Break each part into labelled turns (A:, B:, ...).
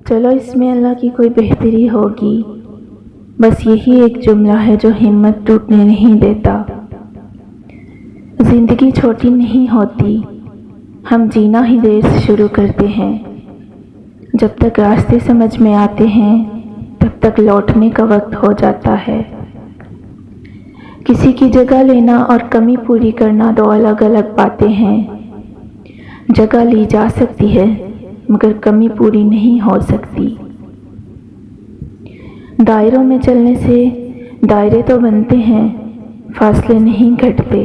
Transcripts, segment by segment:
A: چلو اس میں اللہ کی کوئی بہتری ہوگی، بس یہی ایک جملہ ہے جو ہمت ٹوٹنے نہیں دیتا۔ زندگی چھوٹی نہیں ہوتی، ہم جینا ہی دیر سے شروع کرتے ہیں۔ جب تک راستے سمجھ میں آتے ہیں تب تک لوٹنے کا وقت ہو جاتا ہے۔ کسی کی جگہ لینا اور کمی پوری کرنا دو الگ الگ باتیں ہیں۔ جگہ لی جا سکتی ہے مگر کمی پوری نہیں ہو سکتی۔ دائروں میں چلنے سے دائرے تو بنتے ہیں، فاصلے نہیں گھٹتے۔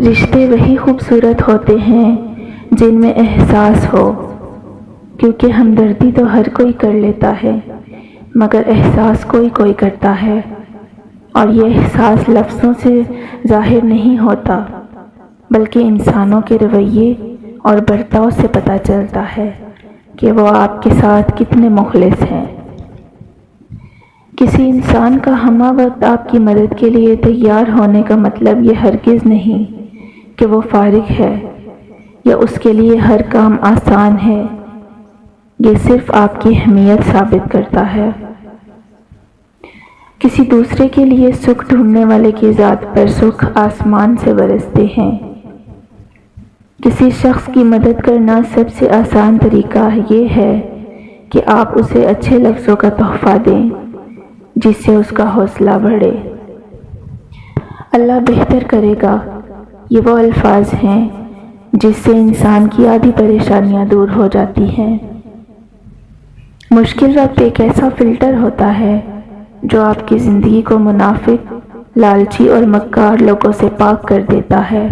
A: رشتے وہی خوبصورت ہوتے ہیں جن میں احساس ہو، کیونکہ ہمدردی تو ہر کوئی کر لیتا ہے مگر احساس کوئی کوئی کرتا ہے، اور یہ احساس لفظوں سے ظاہر نہیں ہوتا بلکہ انسانوں کے رویے اور برتاؤ سے پتہ چلتا ہے کہ وہ آپ کے ساتھ کتنے مخلص ہیں۔ کسی انسان کا ہمہ وقت آپ کی مدد کے لیے تیار ہونے کا مطلب یہ ہرگز نہیں کہ وہ فارغ ہے یا اس کے لیے ہر کام آسان ہے، یہ صرف آپ کی اہمیت ثابت کرتا ہے۔ کسی دوسرے کے لیے سکھ ڈھونڈنے والے کی ذات پر سکھ آسمان سے برستے ہیں۔ کسی شخص کی مدد کرنا سب سے آسان طریقہ یہ ہے کہ آپ اسے اچھے لفظوں کا تحفہ دیں جس سے اس کا حوصلہ بڑھے۔ اللہ بہتر کرے گا، یہ وہ الفاظ ہیں جس سے انسان کی آدھی پریشانیاں دور ہو جاتی ہیں۔ مشکل وقت ایک ایسا فلٹر ہوتا ہے جو آپ کی زندگی کو منافق، لالچی اور مکار لوگوں سے پاک کر دیتا ہے۔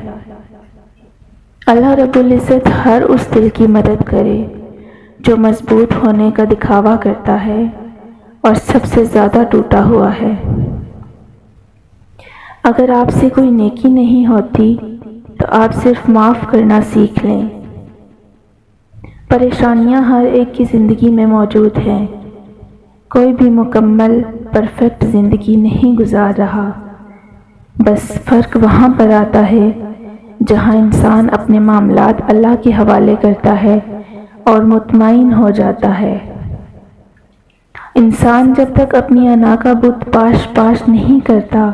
A: اللہ رب العزت ہر اس دل کی مدد کرے جو مضبوط ہونے کا دکھاوا کرتا ہے اور سب سے زیادہ ٹوٹا ہوا ہے۔ اگر آپ سے کوئی نیکی نہیں ہوتی تو آپ صرف معاف کرنا سیکھ لیں۔ پریشانیاں ہر ایک کی زندگی میں موجود ہیں، کوئی بھی مکمل پرفیکٹ زندگی نہیں گزار رہا، بس فرق وہاں پر آتا ہے جہاں انسان اپنے معاملات اللہ کے حوالے کرتا ہے اور مطمئن ہو جاتا ہے۔ انسان جب تک اپنی انا کا بت پاش نہیں کرتا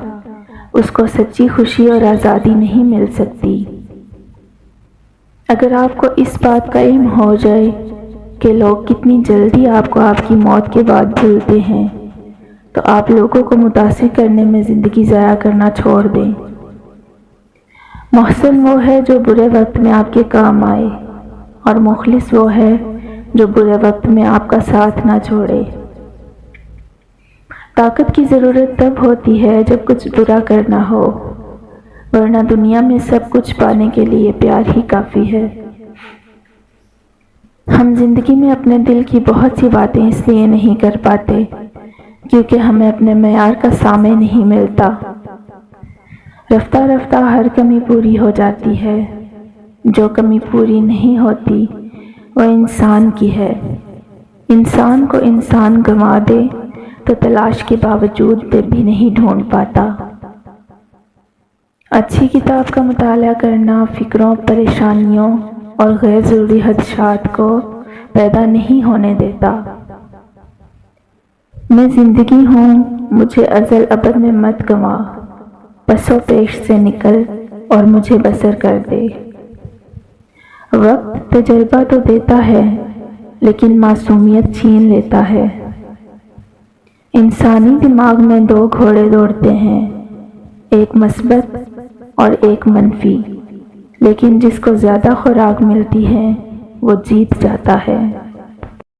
A: اس کو سچی خوشی اور آزادی نہیں مل سکتی۔ اگر آپ کو اس بات کا علم ہو جائے کہ لوگ کتنی جلدی آپ کو آپ کی موت کے بعد بھولتے ہیں تو آپ لوگوں کو متاثر کرنے میں زندگی ضائع کرنا چھوڑ دیں۔ محسن وہ ہے جو برے وقت میں آپ کے کام آئے، اور مخلص وہ ہے جو برے وقت میں آپ کا ساتھ نہ چھوڑے۔ طاقت کی ضرورت تب ہوتی ہے جب کچھ برا کرنا ہو، ورنہ دنیا میں سب کچھ پانے کے لیے پیار ہی کافی ہے۔ ہم زندگی میں اپنے دل کی بہت سی باتیں اس لیے نہیں کر پاتے کیونکہ ہمیں اپنے معیار کا سامع نہیں ملتا۔ رفتہ رفتہ ہر کمی پوری ہو جاتی ہے، جو کمی پوری نہیں ہوتی وہ انسان کی ہے۔ انسان کو انسان گنوا دے تو تلاش کے باوجود بھی نہیں ڈھونڈ پاتا۔ اچھی کتاب کا مطالعہ کرنا فکروں، پریشانیوں اور غیر ضروری خدشات کو پیدا نہیں ہونے دیتا۔ میں زندگی ہوں، مجھے ازل ابد میں مت گنوا، پس و پیش سے نکل اور مجھے بسر کر دے۔ وقت تجربہ تو دیتا ہے لیکن معصومیت چھین لیتا ہے۔ انسانی دماغ میں دو گھوڑے دوڑتے ہیں، ایک مثبت اور ایک منفی، لیکن جس کو زیادہ خوراک ملتی ہے وہ جیت جاتا ہے۔